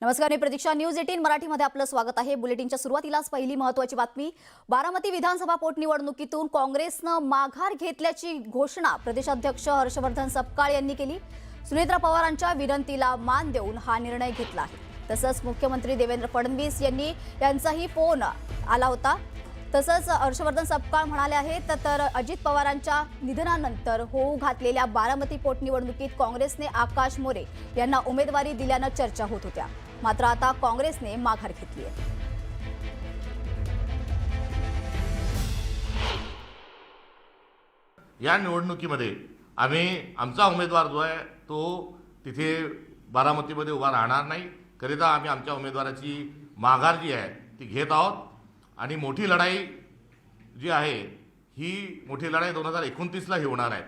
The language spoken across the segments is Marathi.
नमस्कार, मी प्रतीक्षा. न्यूज 18 मराठीमध्ये आपलं स्वागत आहे. बुलेटिनच्या सुरुवातीलाच पहिली महत्त्वाची बातमी. बारामती विधानसभा पोटनिवडणुकीतून काँग्रेसनं माघार घेतल्याची घोषणा प्रदेशाध्यक्ष हर्षवर्धन सपकाळ यांनी केली. सुनेत्रा पवारांच्या विनंतीला मान देऊन हा निर्णय घेतला आहे. तसंच मुख्यमंत्री देवेंद्र फडणवीस यांचाही फोन आला होता. तसंच हर्षवर्धन सपकाळ म्हणाले आहेत तर अजित पवारांच्या निधनानंतर होऊ घातलेल्या बारामती पोटनिवडणुकीत काँग्रेसने आकाश मोरे यांना उमेदवारी दिल्यानं चर्चा होत होत्या. मात्र आता काँग्रेसने माघार घेतली आहे. या निवडणुकीमध्ये आम्ही आमचा उमेदवार जो आहे तो तिथे बारामतीमध्ये उभा राहणार नाही. करिता आम्ही आमच्या उमेदवाराची माघार जी आहे ती घेत आहोत आणि मोठी लढाई जी आहे ही मोठी लढाई 2029ला ही होणार आहे.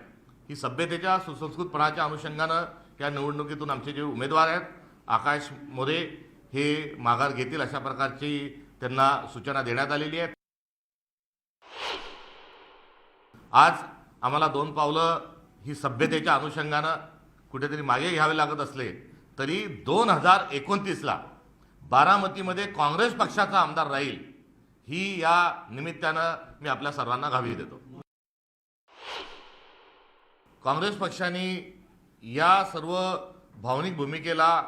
ही सभ्यतेच्या सुसंस्कृतपणाच्या अनुषंगानं या निवडणुकीतून आमचे जे उमेदवार आहेत आकाश मोरे हे माघार घेतील अशा प्रकारची त्यांना सूचना देण्यात आलेली आहे. आज आम्हाला 2 पावलं ही सभ्यतेच्या अनुषंगानं कुठेतरी मागे घ्यावे लागत असले तरी 2029ला बारामतीमध्ये काँग्रेस पक्षाचा आमदार राहील ही या निमित्तानं मी आपल्या सर्वांना ग्वाही देतो. काँग्रेस पक्षाने या सर्व भावनिक भूमिकेला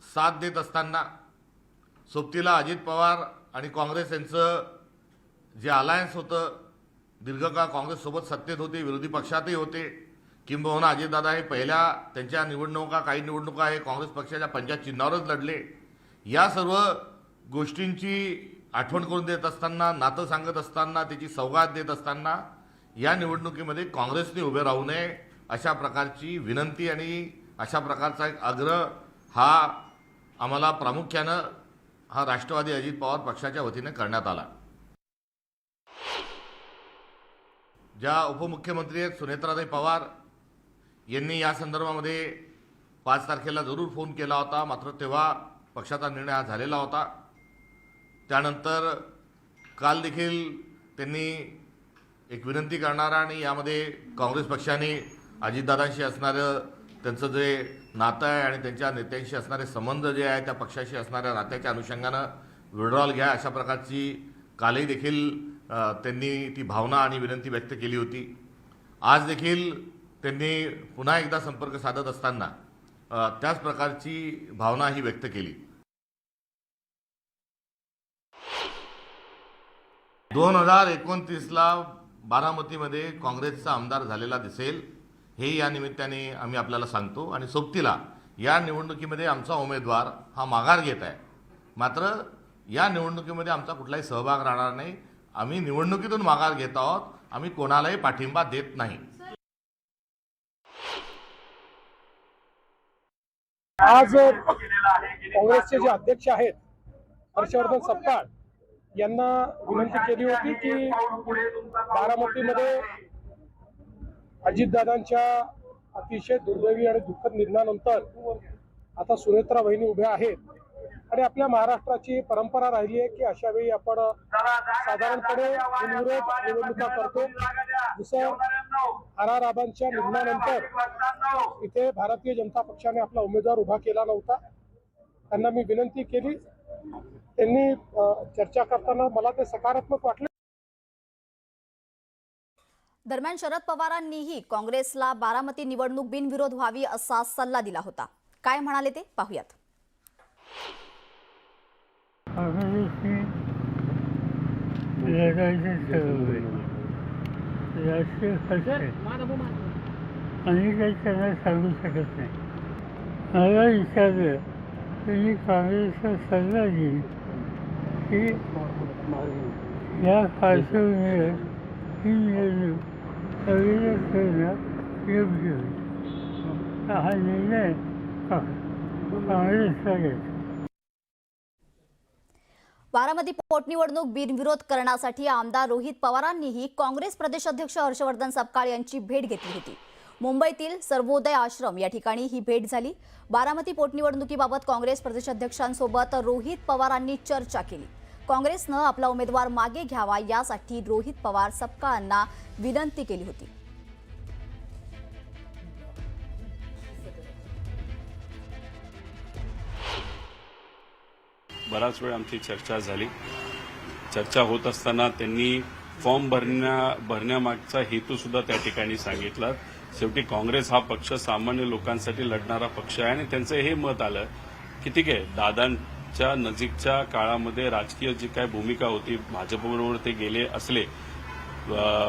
साथ देत असताना सोबतीला अजित पवार आणि काँग्रेस यांचं जे अलायन्स होतं, दीर्घकाळ काँग्रेससोबत सत्तेत होते, विरोधी पक्षातही होते, किंबहुना अजितदादा हे पहिल्या त्यांच्या काही निवडणुका हे काँग्रेस पक्षाच्या पंजाब चिन्हावरच लढले. या सर्व गोष्टींची आठवण करून देत असताना, नातं सांगत असताना, त्याची सौगात देत असताना या निवडणुकीमध्ये काँग्रेसने उभे राहू नये अशा प्रकारची विनंती आणि अशा प्रकारचा एक आग्रह हा आम्हाला प्रामुख्यानं हा राष्ट्रवादी अजित पवार पक्षाच्या वतीने करण्यात आला. ज्या उपमुख्यमंत्री आहेत सुनेत्राताई पवार यांनी या संदर्भामध्ये 5 तारखेला जरूर फोन केला होता. मात्र तेव्हा पक्षाचा निर्णय हा झालेला होता. त्यानंतर काल देखील त्यांनी एक विनंती करणारा आणि यामध्ये काँग्रेस पक्षाने अजितदादांशी असणारं त्यांचं जे नातं आहे आणि त्यांच्या नेत्यांशी असणारे संबंध जे आहे त्या पक्षाशी असणाऱ्या नात्याच्या अनुषंगानं विड्रॉल घ्या अशा प्रकारची कालही देखील त्यांनी ती भावना आणि विनंती व्यक्त केली होती. आज देखील त्यांनी पुन्हा एकदा संपर्क साधत असताना त्याच प्रकारची भावना ही व्यक्त केली. 2029ला बारामतीमध्ये काँग्रेसचा आमदार झालेला दिसेल हे या निमित्ताने आम्ही आपल्याला सांगतो. आणि सोबतीला या निवडणुकीमध्ये आमचा उमेदवार हा माघार घेत आहे. मात्र या निवडणुकीमध्ये आमचा कुठलाही सहभाग राहणार नाही. आम्ही निवडणुकीतून माघार घेत आहोत. आम्ही कोणालाही पाठिंबा देत नाही. आज काँग्रेसचे जे अध्यक्ष आहेत हर्षवर्धन सपकाळ यांना विनंती केली होती की बारामतीमध्ये अजितदादांच्या अतिशय दुर्दैवी आणि दुःखद निधनानंतर आता सुनेत्रा वहिनी उभ्या आहेत आणि आपल्या महाराष्ट्राची परंपरा राहिली आहे की अशा वेळी आपण साधारणपणे बिनविरोध निवडणुका करतो. जसं आबांच्या निधनानंतर इथे भारतीय जनता पक्षाने आपला उमेदवार उभा केला नव्हता. त्यांना मी विनंती केली. त्यांनी चर्चा करताना मला ते सकारात्मक वाटले. दरम्यान शरद पवारांनीही काँग्रेसला बारामती निवडणूक बिनविरोध व्हावी असा सल्ला दिला होता. काय म्हणाले ते पाहूयात. आणि काही त्यांना सांगू शकत नाही. मला विचारलं त्यांनी काँग्रेसचा सल्ला दिली की या पार्श्वभूमीवर ही निवडणूक स्थगित करणं योग्य होईल. हा निर्णय काँग्रेसचा घ्यायचा. बारामती पोटनिवडणूक बिनविरोध करण्यासाठी आमदार रोहित पवारांनीही काँग्रेस प्रदेशाध्यक्ष हर्षवर्धन सपकाळ यांची भेट घेतली होती. मुंबईतील सर्वोदय आश्रम या ठिकाणी ही भेट झाली. बारामती पोटनिवडणुकीबाबत काँग्रेस प्रदेशाध्यक्षांसोबत रोहित पवारांनी चर्चा केली. काँग्रेसनं आपला उमेदवार मागे घ्यावा यासाठी रोहित पवार सपकाळांना विनंती केली होती. बराच वेळ आमची चर्चा झाली. चर्चा होत असताना त्यांनी फॉर्म भरण्यामागचा हेतू सुद्धा त्या ठिकाणी सांगितला. शेवटी काँग्रेस हा पक्ष सामान्य लोकांसाठी लढणारा पक्ष आहे आणि त्यांचं हे मत आलं की ठीक आहे, दादांच्या नजीकच्या काळामध्ये राजकीय जी काय भूमिका होती, भाजपबरोबर ते गेले असले,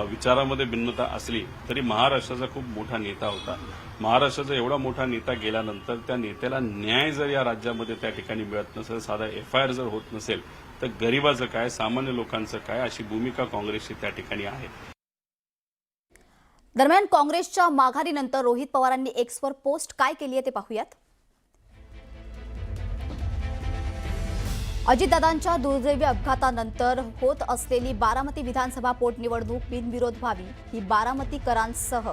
विचारामध्ये भिन्नता असली तरी महाराष्ट्राचा खूप मोठा नेता होता. महाराष्ट्राचा एवढा मोठा नेता गेल्यानंतर त्या नेत्याला न्याय जर या राज्यामध्ये त्या ठिकाणी मिळत नसेल, साधा FIR जर होत नसेल, तर गरिबाचं काय, सामान्य लोकांचं काय, अशी भूमिका काँग्रेसची त्या ठिकाणी आहे. दरम्यान काँग्रेसच्या माघारीनंतर रोहित पवारांनी एक्सवर पोस्ट काय केली आहे ते पाहूयात. अजितदादांच्या दुर्दैवी अपघातानंतर होत असलेली बारामती विधानसभा पोटनिवडणूक बिनविरोध व्हावी ही बारामतीकरांसह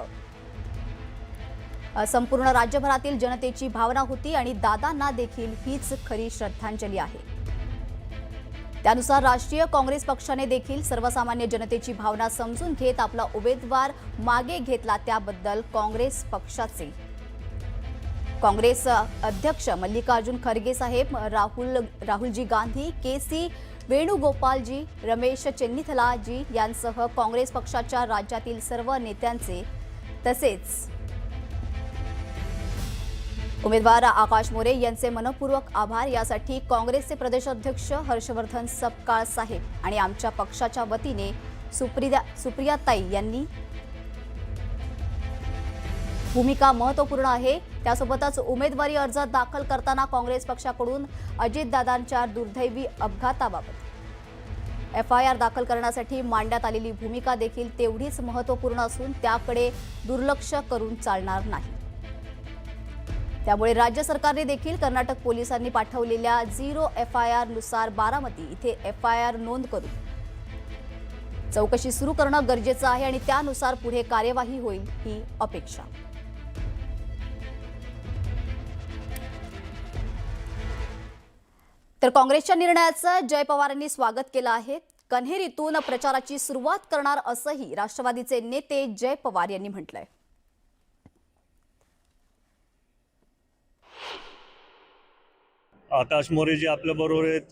संपूर्ण राज्यभरातील जनतेची भावना होती आणि दादांना देखील हीच खरी श्रद्धांजली आहे. त्यानुसार राष्ट्रीय काँग्रेस पक्षाने देखील सर्वसामान्य जनतेची भावना समजून घेत आपला उमेदवार मागे घेतला. त्याबद्दल काँग्रेस अध्यक्ष मल्लिकार्जुन खरगे साहेब, राहुलजी गांधी, KC वेणुगोपालजी, रमेश चेन्निथलाजी यांसह काँग्रेस पक्षाच्या राज्यातील सर्व नेत्यांचे तसेच उमेदवार आकाश मोरे यांचे मनपूर्वक आभार. यासाठी काँग्रेसचे प्रदेशाध्यक्ष हर्षवर्धन सपकाळ साहेब आणि आमच्या पक्षाच्या वतीने सुप्रियाताई यांनी भूमिका महत्त्वपूर्ण आहे. त्यासोबतच उमेदवारी अर्ज दाखल करताना काँग्रेस पक्षाकडून अजितदादांच्या दुर्दैवी अपघाताबाबत FIR दाखल करण्यासाठी मांडण्यात आलेली भूमिका देखील तेवढीच महत्त्वपूर्ण असून त्याकडे दुर्लक्ष करून चालणार नाही. त्यामुळे राज्य सरकारने देखील कर्नाटक पोलिसांनी पाठवलेल्या 0 FIR नुसार बारामती इथे FIR नोंद करून चौकशी सुरू करणं गरजेचं आहे आणि त्यानुसार पुढे कार्यवाही होईल ही अपेक्षा. तर काँग्रेसच्या निर्णयाचं जय पवारांनी स्वागत केलं आहे. कन्हेरीतून प्रचाराची सुरुवात करणार असंही राष्ट्रवादीचे नेते जय पवार यांनी म्हटलंय. आकाश मोरे जी आपल्या बरोबर आहेत,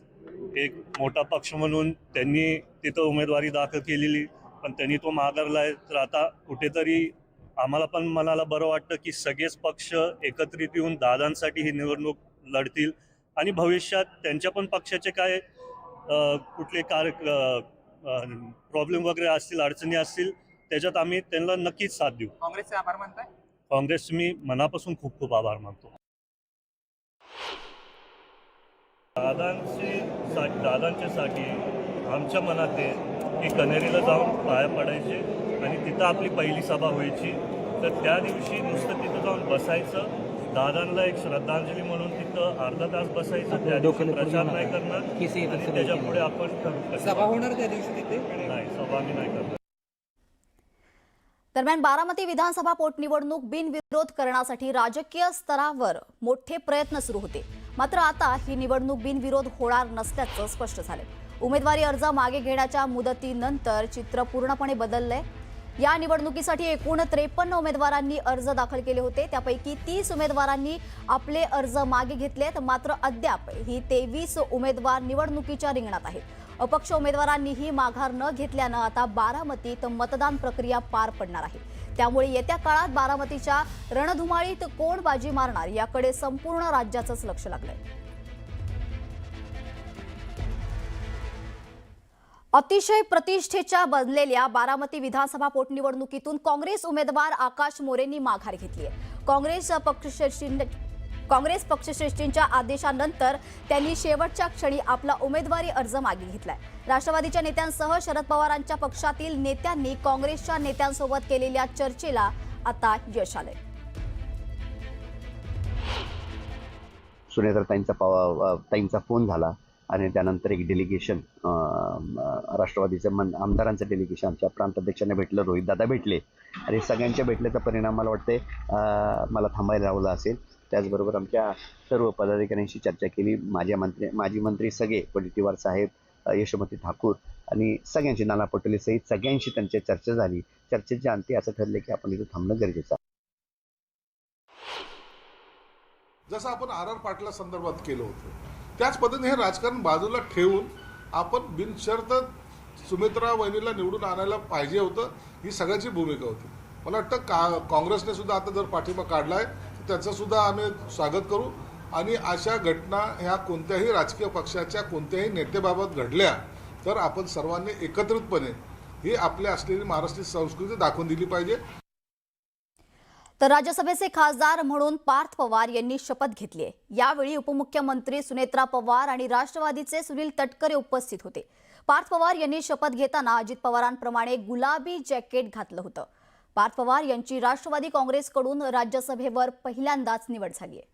एक मोठा पक्ष म्हणून त्यांनी तिथं उमेदवारी दाखल केलेली, पण त्यांनी तो माघारलाय. तर आता कुठेतरी आम्हाला पण मनाला बरं वाटतं की सगळेच पक्ष एकत्रित येऊन दादांसाठी ही निवडणूक लढतील आणि भविष्यात त्यांच्या पण पक्षाचे काय कुठले प्रॉब्लेम वगैरे असतील, अडचणी असतील, त्याच्यात आम्ही त्यांना नक्कीच साथ देऊ. काँग्रेसचे आभार मानताय? काँग्रेस मी मनापासून खूप खूप आभार मानतो. दादांच्यासाठी आमच्या मनात आहे की कन्हेरीला जाऊन पाया पडायचे आणि तिथं आपली पहिली सभा व्हायची. तर त्या दिवशी नुसतं तिथं जाऊन बसायचं, दादांना एक श्रद्धांजली म्हणून तिथं अर्धा तास बसायचं. त्या दिवशी प्रचार नाही करणार आणि त्याच्या पुढे आपण सभा होणार त्या दिवशी तिथे नाही, सभा मी नाही करणार. दरम्यान बारामती विधानसभा पोटनिवडणूक बिनविरोध करण्यासाठी राजकीय स्तरावर मोठे प्रयत्न सुरू होते. मात्र आता ही निवडणूक बिनविरोध होणार नसल्याचं स्पष्ट झालंय. उमेदवारी अर्ज मागे घेण्याच्या मुदतीनंतर चित्र पूर्णपणे बदललंय. या निवडणुकीसाठी एकूण 53 उमेदवारांनी अर्ज दाखल केले होते. त्यापैकी 30 उमेदवारांनी आपले अर्ज मागे घेतलेत. मात्र अद्याप ही 23 उमेदवार निवडणुकीच्या रिंगणात आहेत. अपक्ष उमेदवारांनीही माघार न घेतल्यानं आता बारामतीत मतदान प्रक्रिया पार पडणार आहे. त्यामुळे येत्या काळात बारामतीच्या रणधुमाळीत कोण बाजी मारणार याकडे संपूर्ण राज्याचंच लक्ष लागलंय. अतिशय प्रतिष्ठेच्या बनलेल्या बारामती विधानसभा पोटनिवडणुकीतून काँग्रेस उमेदवार आकाश मोरेंनी माघार घेतली आहे. काँग्रेस पक्षश्रेष्ठींच्या आदेशानंतर त्यांनी शेवटच्या क्षणी आपला उमेदवारी अर्ज मागे घेतलाय. राष्ट्रवादीच्या नेत्यांसह शरद पवारांच्या पक्षातील नेत्यांनी काँग्रेसच्या नेत्यांसोबत केलेल्या चर्चेला आता यश आलंय. सुनेत्राताईंचा फोन झाला आणि त्यानंतर एक डेलिगेशन राष्ट्रवादीचे आमदारांचं डेलिगेशन आमच्या प्रांताध्यक्षांना भेटलं, रोहितदादा भेटले आणि सगळ्यांच्या भेटल्याचा परिणाम मला वाटते मला थांबायला लावला असेल. त्याचबरोबर आमच्या सर्व पदाधिकाऱ्यांशी चर्चा केली. माजी मंत्री सगळे, वडेट्टीवार साहेब, यशोमती ठाकूर आणि सगळ्यांशी, नाना पटोले सहित सगळ्यांशी त्यांची चर्चा झाली. चर्चेच्या अंती असं ठरले की आपण इथं थांबणं गरजेचं आहे. जसं आपण RR पाटला संदर्भात केलं होतं त्याच पद्धतीने हे राजकारण बाजूला ठेवून आपण बिनशर्त सुमित्रा वहिनीला निवडून आणायला पाहिजे होतं, ही सगळ्याची भूमिका होती. मला वाटतं काँग्रेसने सुद्धा आता जर पाठिंबा काढला आहे तर त्याचं सुद्धा आम्ही स्वागत करू. आणि अशा घटना ह्या कोणत्याही राजकीय पक्षाच्या कोणत्याही नेत्याबाबत घडल्या तर आपण सर्वांनी एकत्रितपणे ही आपल्या असलेली महाराष्ट्रीय संस्कृती दाखवून दिली पाहिजे. तर राज्यसभेचे खासदार म्हणून पार्थ पवार यांनी शपथ घेतली आहे. यावेळी उपमुख्यमंत्री सुनेत्रा पवार आणि राष्ट्रवादीचे सुनील तटकरे उपस्थित होते. पार्थ पवार यांनी शपथ घेताना अजित पवारांप्रमाणे गुलाबी जॅकेट घातलं होतं. पार्थ पवार यांची राष्ट्रवादी काँग्रेसकडून राज्यसभेवर पहिल्यांदाच निवड झाली आहे.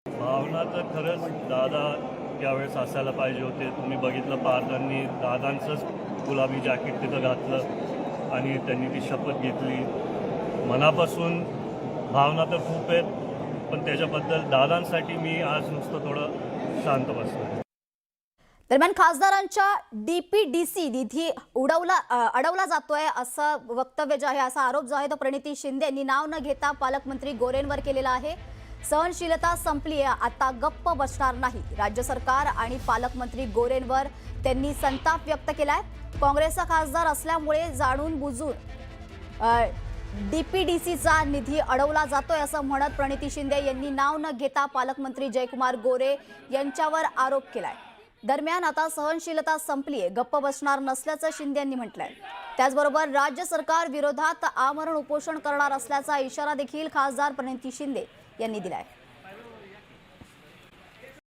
भावना तर खरंच दादा यावेळेस असायला पाहिजे होते. तुम्ही बघितलं पार्थांनी दादांचंच गुलाबी जॅकेट तिथं घातलं आणि त्यांनी ती शपथ घेतली. मनापासून भावना तर खूप आहेत, पण त्याच्याबद्दल दादांसाठी मी आज नुसतं थोडं शांत बसलो. दरम्यान खासदारांच्या DPDC निधी अडवला जातोय असं वक्तव्य जे आहे, असा आरोप जो आहे तो प्रणिती शिंदे यांनी नाव न घेता पालकमंत्री गोरेंवर केलेला आहे. सहनशीलता संपली आहे, आता गप्प बसणार नाही. राज्य सरकार आणि पालकमंत्री गोरेंवर त्यांनी संताप व्यक्त केलाय. काँग्रेसचा खासदार असल्यामुळे जाणून बुजून DPDCचा निधी अडवला जातोय असं म्हणत प्रणिती शिंदे यांनी नाव न घेता पालकमंत्री जयकुमार गोरे यांच्यावर आरोप केलाय. दरम्यान आता सहनशीलता संपली आहे, गप्प बसणार नसल्याचं शिंदे यांनी म्हटलंय. त्याचबरोबर राज्य सरकार विरोधात आमरण उपोषण करणार असल्याचा इशारा देखील खासदार प्रणिती शिंदे यांनी दिलाय.